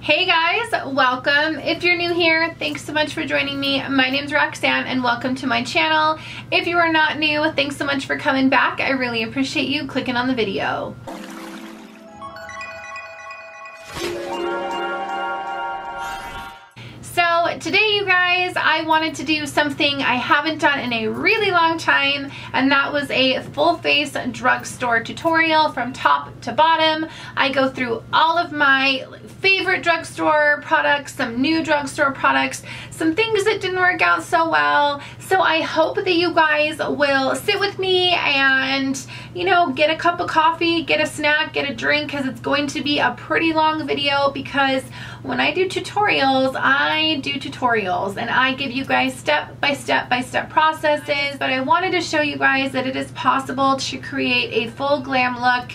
Hey guys, welcome. If you're new here, thanks so much for joining me. My name's Roxanne and welcome to my channel. If you are not new, thanks so much for coming back. I really appreciate you clicking on the video. So today, you guys, I wanted to do something I haven't done in a really long time, and that was a full face drugstore tutorial from top to bottom. I go through all of my favorite drugstore products, some new drugstore products, some things that didn't work out so well. So I hope that you guys will sit with me and, you know, get a cup of coffee, get a snack, get a drink, because it's going to be a pretty long video, because when I do tutorials, I do tutorials and I give you guys step by step processes, but I wanted to show you guys that it is possible to create a full glam look,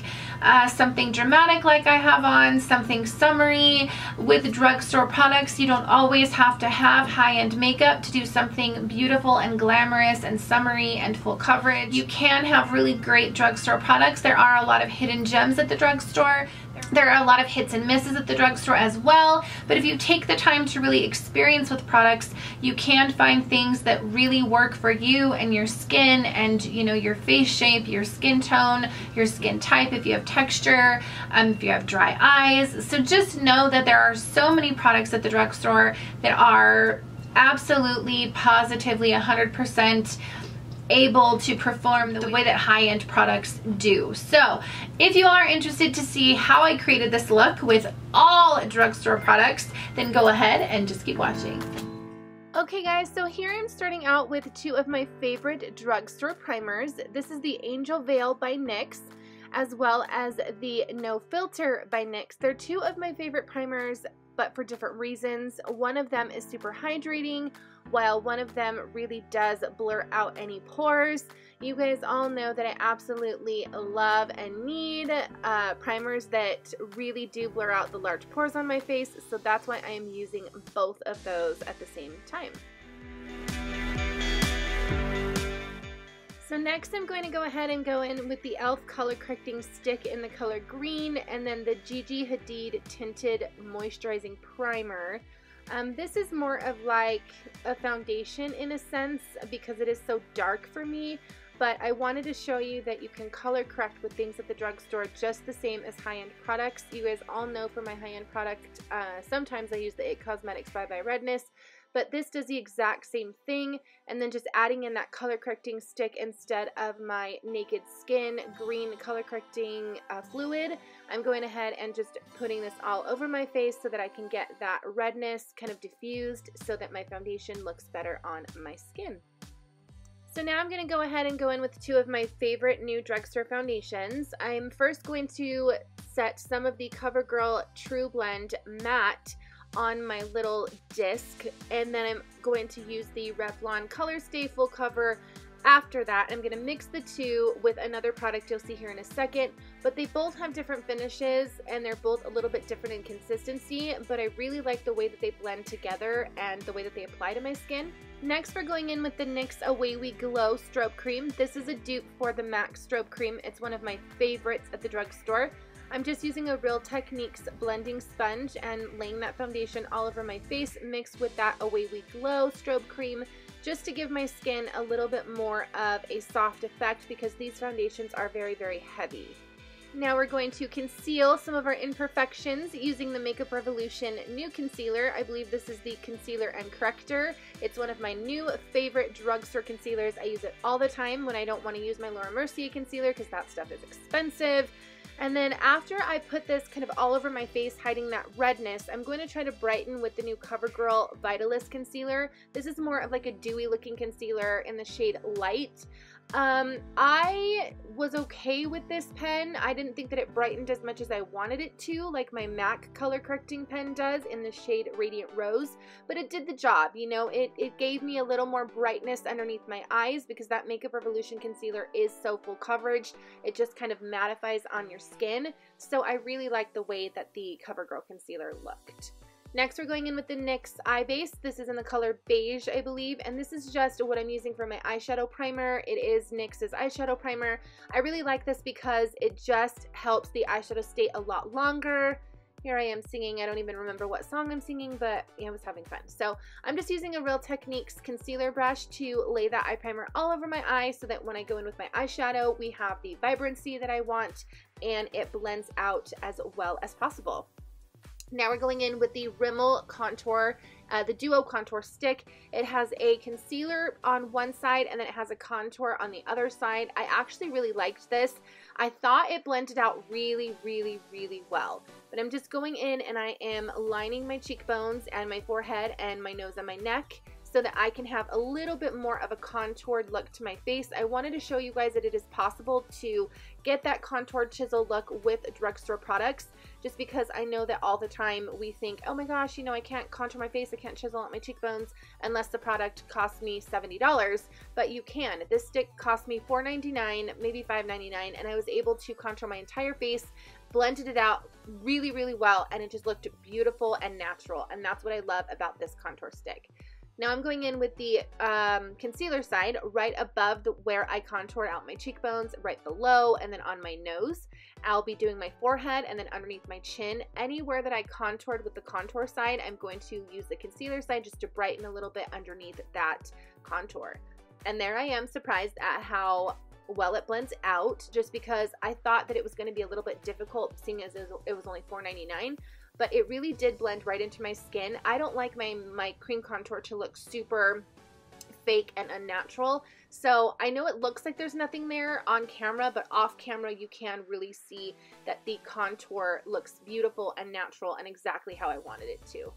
something dramatic like I have on, something summery with drugstore products. You don't always have to have high-end makeup to do something beautiful and glamorous and summery and full coverage. You can have really great drugstore products. There are a lot of hidden gems at the drugstore. There are a lot of hits and misses at the drugstore as well, but if you take the time to really experience with products, you can find things that really work for you and your skin and, you know, your face shape, your skin tone, your skin type, if you have texture, if you have dry eyes. So just know that there are so many products at the drugstore that are absolutely, positively, 100% able to perform the way that high-end products do. So if you are interested to see how I created this look with all drugstore products, then go ahead and just keep watching. Okay guys, so here I'm starting out with two of my favorite drugstore primers. This is the Angel Veil by NYX, as well as the No Filter by NYX. They're two of my favorite primers, but for different reasons. One of them is super hydrating, while one of them really does blur out any pores. You guys all know that I absolutely love and need primers that really do blur out the large pores on my face, so that's why I am using both of those at the same time. So next I'm going to go ahead and go in with the e.l.f. color correcting stick in the color green, and then the Gigi Hadid tinted moisturizing primer. This is more of like a foundation in a sense, because it is so dark for me, but I wanted to show you that you can color correct with things at the drugstore just the same as high-end products. You guys all know for my high-end product, sometimes I use the IT Cosmetics Bye Bye Redness, but this does the exact same thing, and then just adding in that color correcting stick instead of my Naked Skin green color correcting fluid. I'm going ahead and just putting this all over my face so that I can get that redness kind of diffused so that my foundation looks better on my skin. So now I'm going to go ahead and go in with two of my favorite new drugstore foundations. I'm first going to set some of the CoverGirl True Blend Matte on my little disc, and then I'm going to use the Revlon Color Stay Full Cover. After that, I'm going to mix the two with another product you'll see here in a second, but they both have different finishes and they're both a little bit different in consistency, but I really like the way that they blend together and the way that they apply to my skin. Next, we're going in with the NYX Away We Glow Strobe Cream. This is a dupe for the MAC Strobe Cream. It's one of my favorites at the drugstore. I'm just using a Real Techniques blending sponge and laying that foundation all over my face, mixed with that Away We Glow Strobe Cream, just to give my skin a little bit more of a soft effect, because these foundations are very, very heavy. Now we're going to conceal some of our imperfections using the Makeup Revolution new concealer. I believe this is the Concealer and Corrector. It's one of my new favorite drugstore concealers. I use it all the time when I don't want to use my Laura Mercier concealer, because that stuff is expensive. And then after I put this kind of all over my face, hiding that redness, I'm going to try to brighten with the new CoverGirl Vitalist Concealer. This is more of like a dewy looking concealer in the shade Light. I was okay with this pen. I didn't think that it brightened as much as I wanted it to, like my MAC color correcting pen does in the shade Radiant Rose, but it did the job. You know, it gave me a little more brightness underneath my eyes, because that Makeup Revolution concealer is so full coverage. It just kind of mattifies on your skin. So I really like the way that the CoverGirl concealer looked. Next, we're going in with the NYX Eye Base. This is in the color Beige, I believe, and this is just what I'm using for my eyeshadow primer. It is NYX's eyeshadow primer. I really like this because it just helps the eyeshadow stay a lot longer. Here I am singing. I don't even remember what song I'm singing, but yeah, I was having fun. So I'm just using a Real Techniques concealer brush to lay that eye primer all over my eye so that when I go in with my eyeshadow, we have the vibrancy that I want and it blends out as well as possible. Now we're going in with the Rimmel Contour, the Duo Contour Stick. It has a concealer on one side and then it has a contour on the other side. I actually really liked this. I thought it blended out really, really, really well. But I'm just going in and I am lining my cheekbones and my forehead and my nose and my neck so that I can have a little bit more of a contoured look to my face. I wanted to show you guys that it is possible to get that contoured chisel look with drugstore products, just because I know that all the time we think, oh my gosh, you know, I can't contour my face, I can't chisel out my cheekbones unless the product costs me $70, but you can. This stick cost me $4.99, maybe $5.99, and I was able to contour my entire face, blended it out really, really well, and it just looked beautiful and natural, and that's what I love about this contour stick. Now I'm going in with the concealer side right above where I contoured out my cheekbones, right below, and then on my nose. I'll be doing my forehead and then underneath my chin. Anywhere that I contoured with the contour side, I'm going to use the concealer side just to brighten a little bit underneath that contour. And there I am, surprised at how well it blends out, just because I thought that it was going to be a little bit difficult seeing as it was only $4.99. But it really did blend right into my skin. I don't like my cream contour to look super fake and unnatural. So I know it looks like there's nothing there on camera, but off camera you can really see that the contour looks beautiful and natural and exactly how I wanted it to.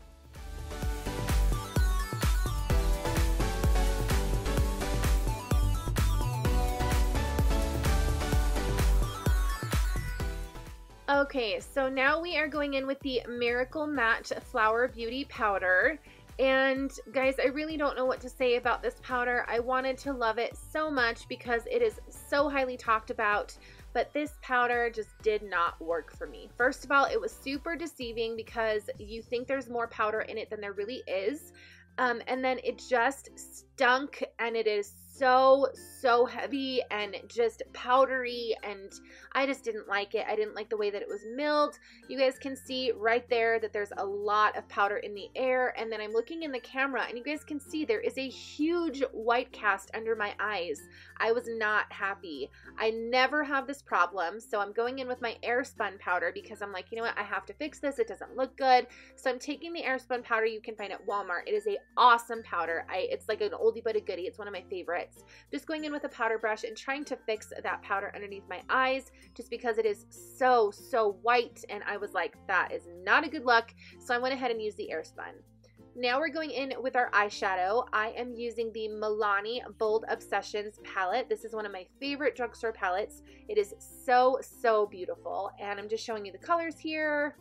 Okay, so now we are going in with the Miracle Matte Flower Beauty Powder. And guys, I really don't know what to say about this powder. I wanted to love it so much because it is so highly talked about, but this powder just did not work for me. First of all, it was super deceiving because you think there's more powder in it than there really is. And then it just stunk, and it is so heavy and just powdery, and I just didn't like it. I didn't like the way that it was milled. You guys can see right there that there's a lot of powder in the air, and then I'm looking in the camera and you guys can see there is a huge white cast under my eyes. I was not happy. I never have this problem, so I'm going in with my Airspun powder because I'm like, you know what, I have to fix this. It doesn't look good. So I'm taking the Airspun powder you can find at Walmart. It is a awesome powder. It's like an oldie but a goodie. It's one of my favorites. Just going in with a powder brush and trying to fix that powder underneath my eyes just because it is so white, and I was like, that is not a good look. So I went ahead and used the Airspun. Now we're going in with our eyeshadow. I am using the Milani Bold Obsessions palette. This is one of my favorite drugstore palettes. It is so beautiful, and I'm just showing you the colors here.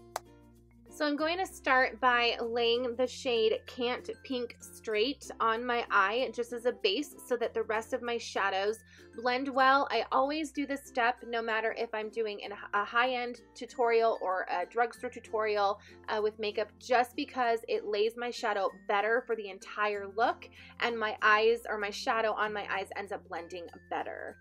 So I'm going to start by laying the shade Can't Pink Straight on my eye just as a base so that the rest of my shadows blend well. I always do this step no matter if I'm doing a high-end tutorial or a drugstore tutorial with makeup, just because it lays my shadow better for the entire look, and my eyes, or my shadow on my eyes, ends up blending better.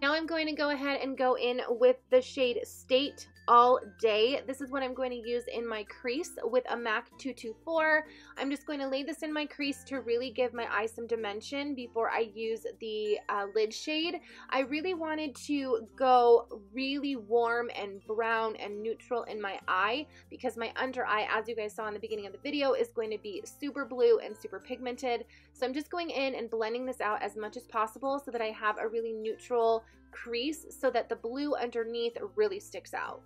Now I'm going to go ahead and go in with the shade State All Day. This is what I'm going to use in my crease with a MAC 224. I'm just going to lay this in my crease to really give my eye some dimension before I use the lid shade. I really wanted to go really warm and brown and neutral in my eye because my under eye, as you guys saw in the beginning of the video, is going to be super blue and super pigmented. So I'm just going in and blending this out as much as possible so that I have a really neutral crease so that the blue underneath really sticks out.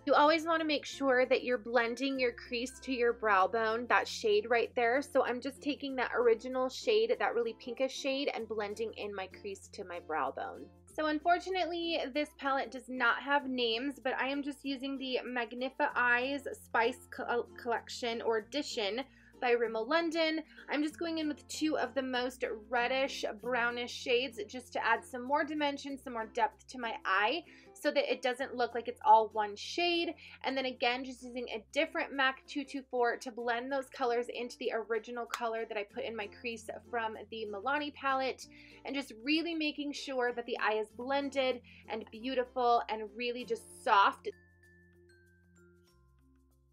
You always want to make sure that you're blending your crease to your brow bone, that shade right there. So I'm just taking that original shade, that really pinkish shade, and blending in my crease to my brow bone. So unfortunately, this palette does not have names, but I am just using the Magnifi Eyes Spice Collection or Edition by Rimmel London. I'm just going in with two of the most reddish brownish shades just to add some more dimension, some more depth to my eye so that it doesn't look like it's all one shade. And then again, just using a different MAC 224 to blend those colors into the original color that I put in my crease from the Milani palette, and just really making sure that the eye is blended and beautiful and really just soft.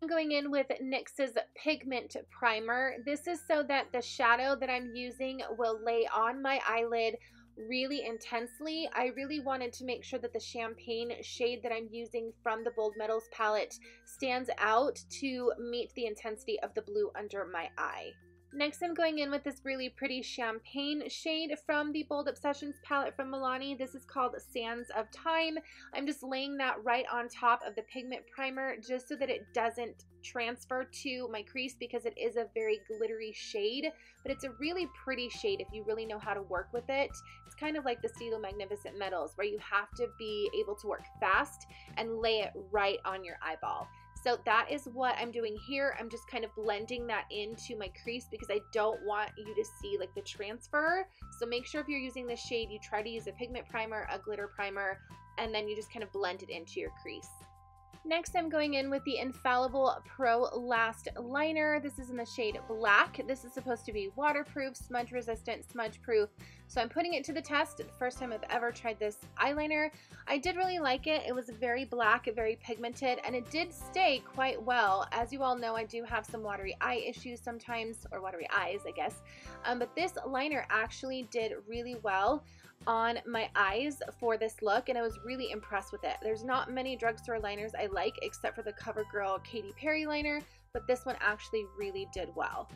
I'm going in with NYX's Pigment Primer. This is so that the shadow that I'm using will lay on my eyelid really intensely. I really wanted to make sure that the champagne shade that I'm using from the Bold Metals palette stands out to meet the intensity of the blue under my eye. Next, I'm going in with this really pretty champagne shade from the Bold Obsessions palette from Milani. This is called Sands of Time. I'm just laying that right on top of the pigment primer just so that it doesn't transfer to my crease, because it is a very glittery shade, but it's a really pretty shade if you really know how to work with it. It's kind of like the Stilo Magnificent Metals, where you have to be able to work fast and lay it right on your eyeball. So that is what I'm doing here. I'm just kind of blending that into my crease because I don't want you to see like the transfer. So make sure if you're using this shade, you try to use a pigment primer, a glitter primer, and then you just kind of blend it into your crease. Next, I'm going in with the Infallible Pro Last Liner. This is in the shade Black. This is supposed to be waterproof, smudge resistant, smudge proof. So I'm putting it to the test. The first time I've ever tried this eyeliner. I did really like it. It was very black, very pigmented, and it did stay quite well. As you all know, I do have some watery eye issues sometimes, or watery eyes, I guess. But this liner actually did really well on my eyes for this look, and I was really impressed with it. There's not many drugstore liners I like except for the CoverGirl Katy Perry liner, but this one actually really did well.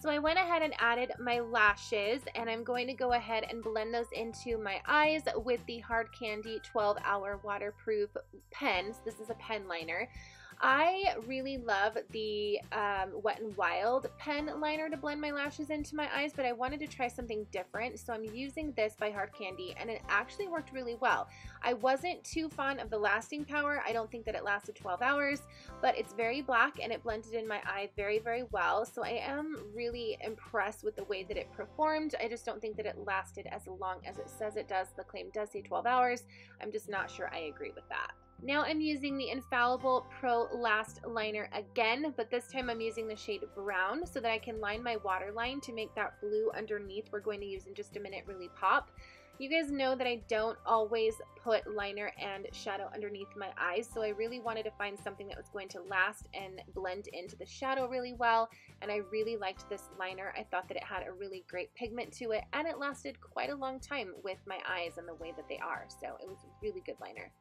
So I went ahead and added my lashes, and I'm going to go ahead and blend those into my eyes with the Hard Candy 12-Hour Waterproof Pens. This is a pen liner. I really love the Wet n Wild pen liner to blend my lashes into my eyes, but I wanted to try something different, so I'm using this by Hard Candy, and it actually worked really well. I wasn't too fond of the lasting power. I don't think that it lasted 12 hours, but it's very black and it blended in my eye very, very well, so I am really impressed with the way that it performed. I just don't think that it lasted as long as it says it does. The claim does say 12 hours. I'm just not sure I agree with that. Now I'm using the Infallible Pro Last Liner again, but this time I'm using the shade Brown so that I can line my waterline to make that blue underneath we're going to use in just a minute really pop. You guys know that I don't always put liner and shadow underneath my eyes, so I really wanted to find something that was going to last and blend into the shadow really well, and I really liked this liner. I thought that it had a really great pigment to it, and it lasted quite a long time with my eyes and the way that they are, so it was a really good liner.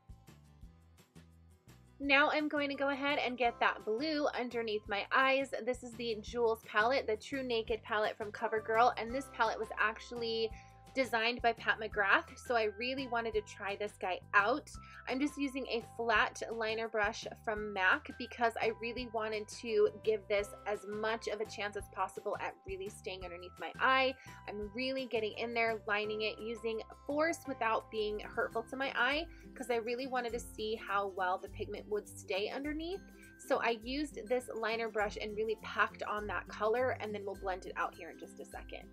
Now I'm going to go ahead and get that blue underneath my eyes. This is the Jules palette, the True Naked palette from CoverGirl, and this palette was actually designed by Pat McGrath, so I really wanted to try this guy out. I'm just using a flat liner brush from MAC because I really wanted to give this as much of a chance as possible at really staying underneath my eye. I'm really getting in there, lining it, using force without being hurtful to my eye, because I really wanted to see how well the pigment would stay underneath. So I used this liner brush and really packed on that color, and then we'll blend it out here in just a second.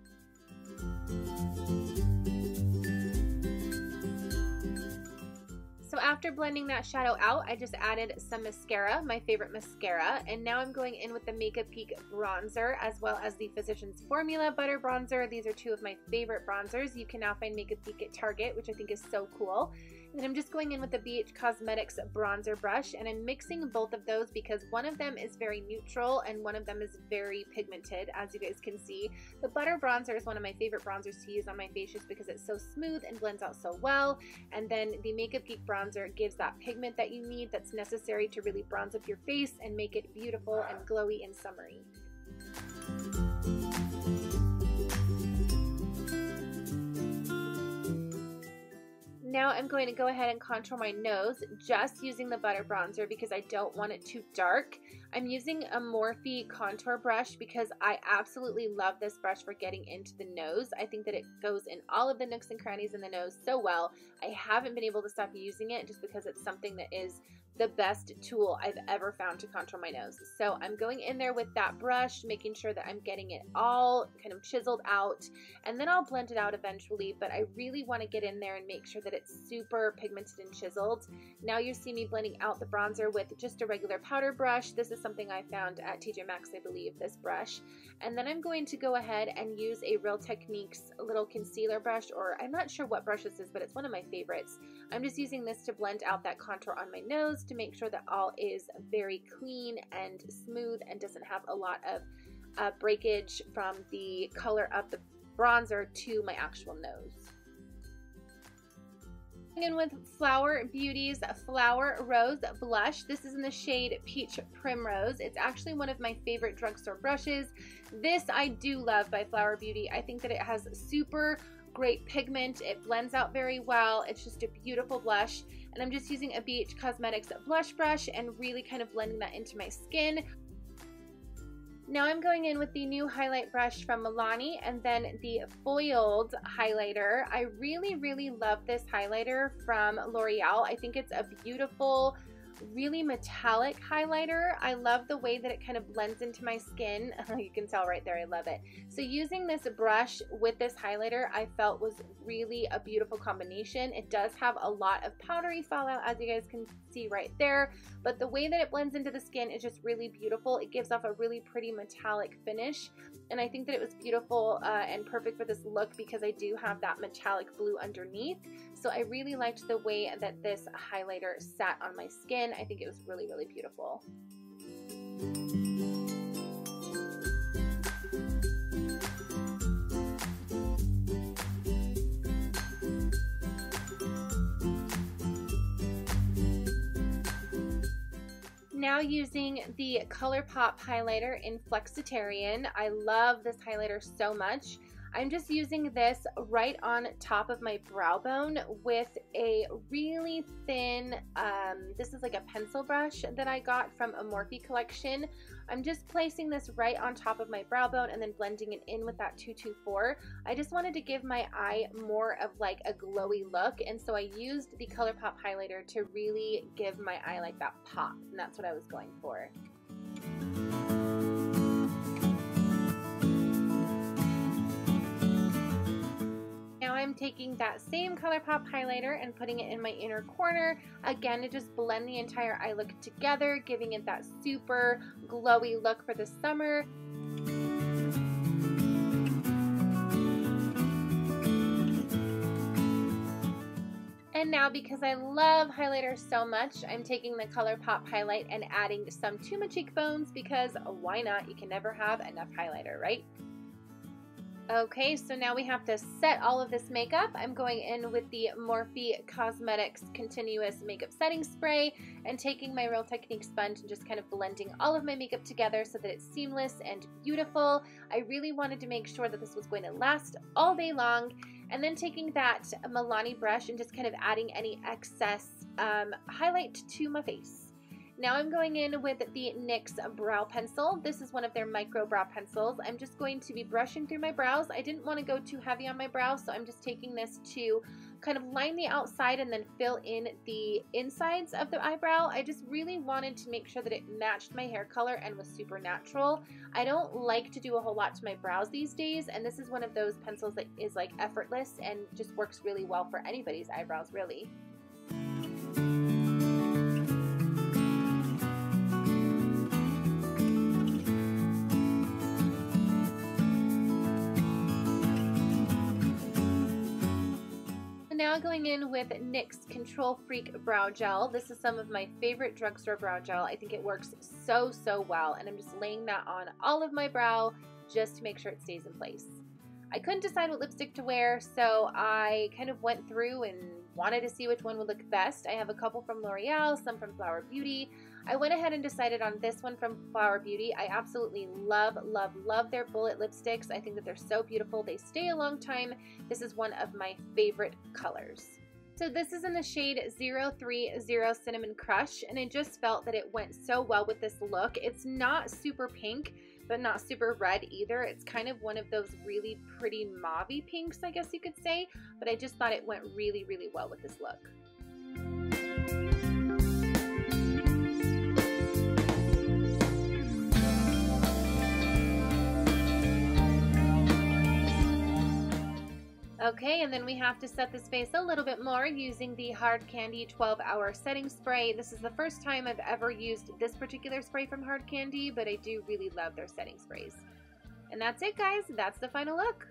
So after blending that shadow out, I just added some mascara, my favorite mascara, and now I'm going in with the Makeup Peak bronzer as well as the Physicians Formula Butter Bronzer. These are two of my favorite bronzers. You can now find Makeup Peak at Target, which I think is so cool. And then I'm just going in with the BH Cosmetics bronzer brush, and I'm mixing both of those because one of them is very neutral and one of them is very pigmented, as you guys can see. The Butter Bronzer is one of my favorite bronzers to use on my face just because it's so smooth and blends out so well. And then the Makeup Geek bronzer gives that pigment that you need that's necessary to really bronze up your face and make it beautiful and glowy and summery. Now I'm going to go ahead and contour my nose just using the Butter Bronzer because I don't want it too dark. I'm using a Morphe contour brush because I absolutely love this brush for getting into the nose. I think that it goes in all of the nooks and crannies in the nose so well. I haven't been able to stop using it just because it's something that is the best tool I've ever found to contour my nose. So I'm going in there with that brush, making sure that I'm getting it all kind of chiseled out, and then I'll blend it out eventually, but I really want to get in there and make sure that it's super pigmented and chiseled. Now you see me blending out the bronzer with just a regular powder brush. This is something I found at TJ Maxx, I believe, this brush. And then I'm going to go ahead and use a Real Techniques little concealer brush, or I'm not sure what brush this is, but it's one of my favorites. I'm just using this to blend out that contour on my nose, to make sure that all is very clean and smooth and doesn't have a lot of breakage from the color of the bronzer to my actual nose. In with Flower Beauty's Flower Rose Blush. This is in the shade Peach Primrose. It's actually one of my favorite drugstore brushes. This I do love by Flower Beauty. I think that it has super great pigment. It blends out very well. It's just a beautiful blush. And I'm just using a BH Cosmetics blush brush and really kind of blending that into my skin. Now I'm going in with the new highlight brush from Milani and then the foiled highlighter. I really, really love this highlighter from L'Oreal. I think it's a beautiful, really metallic highlighter. I love the way that it kind of blends into my skin. You can tell right there, I love it. So using this brush with this highlighter, I felt was really a beautiful combination. It does have a lot of powdery fallout, as you guys can see right there, but the way that it blends into the skin is just really beautiful. It gives off a really pretty metallic finish, and I think that it was beautiful and perfect for this look because I do have that metallic blue underneath. So I really liked the way that this highlighter sat on my skin. I think it was really, really beautiful. Now using the ColourPop highlighter in Flexitarian. I love this highlighter so much. I'm just using this right on top of my brow bone with a really thin, this is like a pencil brush that I got from a Morphe collection. I'm just placing this right on top of my brow bone and then blending it in with that 224. I just wanted to give my eye more of like a glowy look, and so I used the ColourPop highlighter to really give my eye like that pop, and that's what I was going for. Now I'm taking that same ColourPop highlighter and putting it in my inner corner, again to just blend the entire eye look together, giving it that super glowy look for the summer. And now, because I love highlighters so much, I'm taking the ColourPop highlight and adding some to my cheekbones because why not? You can never have enough highlighter, right? Okay, so now we have to set all of this makeup. I'm going in with the Morphe Cosmetics Continuous Makeup Setting Spray and taking my Real Technique sponge and just kind of blending all of my makeup together so that it's seamless and beautiful. I really wanted to make sure that this was going to last all day long. And then taking that Milani brush and just kind of adding any excess highlight to my face. Now I'm going in with the NYX brow pencil. This is one of their micro brow pencils. I'm just going to be brushing through my brows. I didn't want to go too heavy on my brows, so I'm just taking this to kind of line the outside and then fill in the insides of the eyebrow. I just really wanted to make sure that it matched my hair color and was super natural. I don't like to do a whole lot to my brows these days, and this is one of those pencils that is like effortless and just works really well for anybody's eyebrows, really. Now going in with NYX Control Freak Brow Gel. This is some of my favorite drugstore brow gel. I think it works so well, and I'm just laying that on all of my brow just to make sure it stays in place. I couldn't decide what lipstick to wear, so I kind of went through and wanted to see which one would look best. I have a couple from L'Oreal, some from Flower Beauty. I went ahead and decided on this one from Flower Beauty. I absolutely love their bullet lipsticks. I think that they're so beautiful. They stay a long time. This is one of my favorite colors. So this is in the shade 030 Cinnamon Crush, and I just felt that it went so well with this look. It's not super pink, but not super red either. It's kind of one of those really pretty mauve-y pinks, I guess you could say, but I just thought it went really well with this look. Okay, and then we have to set this face a little bit more using the Hard Candy 12-Hour Setting Spray. This is the first time I've ever used this particular spray from Hard Candy, but I do really love their setting sprays. And that's it, guys. That's the final look.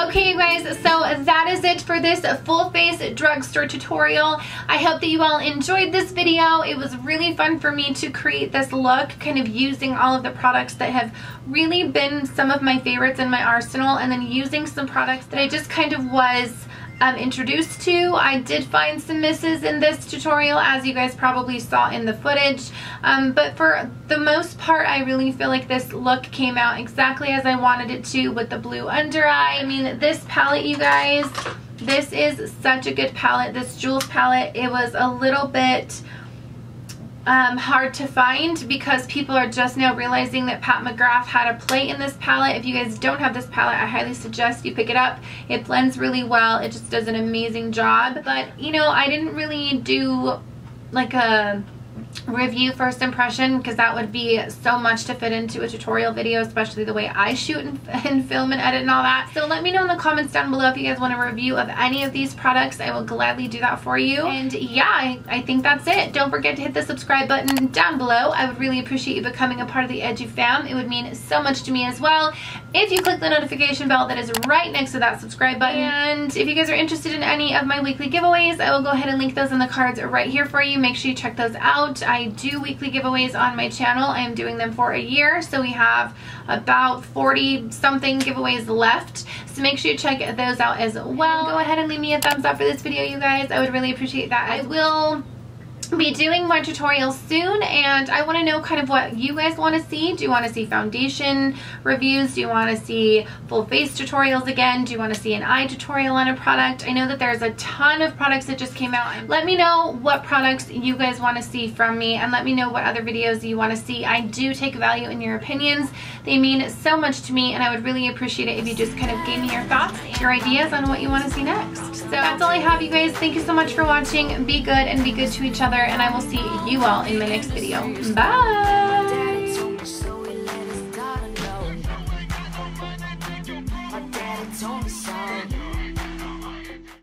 Okay, you guys, so that is it for this full face drugstore tutorial. I hope that you all enjoyed this video. It was really fun for me to create this look, kind of using all of the products that have really been some of my favorites in my arsenal, and then using some products that I just kind of was introduced to. I did find some misses in this tutorial, as you guys probably saw in the footage, but for the most part I really feel like this look came out exactly as I wanted it to, with the blue under eye. I mean, this palette, you guys, this is such a good palette. This Jules palette, it was a little bit hard to find because people are just now realizing that Pat McGrath had a play in this palette. If you guys don't have this palette, I highly suggest you pick it up. It blends really well. It just does an amazing job. But, you know, I didn't really do like a review first impression because that would be so much to fit into a tutorial video, especially the way I shoot and film and edit and all that. So let me know in the comments down below if you guys want a review of any of these products. I will gladly do that for you. And yeah, I think that's it. Don't forget to hit the subscribe button down below. I would really appreciate you becoming a part of the Edu fam. It would mean so much to me as well if you click the notification bell that is right next to that subscribe button. And if you guys are interested in any of my weekly giveaways, I will go ahead and link those in the cards right here for you. Make sure you check those out. I do weekly giveaways on my channel. I am doing them for a year, so we have about 40 something giveaways left, so make sure you check those out as well. Go ahead and leave me a thumbs up for this video, you guys. I would really appreciate that. I will be doing more tutorials soon, and I want to know kind of what you guys want to see. Do you want to see foundation reviews? Do you want to see full face tutorials again? Do you want to see an eye tutorial on a product? I know that there's a ton of products that just came out. Let me know what products you guys want to see from me, and let me know what other videos you want to see. I do take value in your opinions. They mean so much to me, and I would really appreciate it if you just kind of gave me your thoughts, your ideas on what you want to see next. So that's all I have, you guys. Thank you so much for watching. Be good and be good to each other, and I will see you all in my next video. Bye!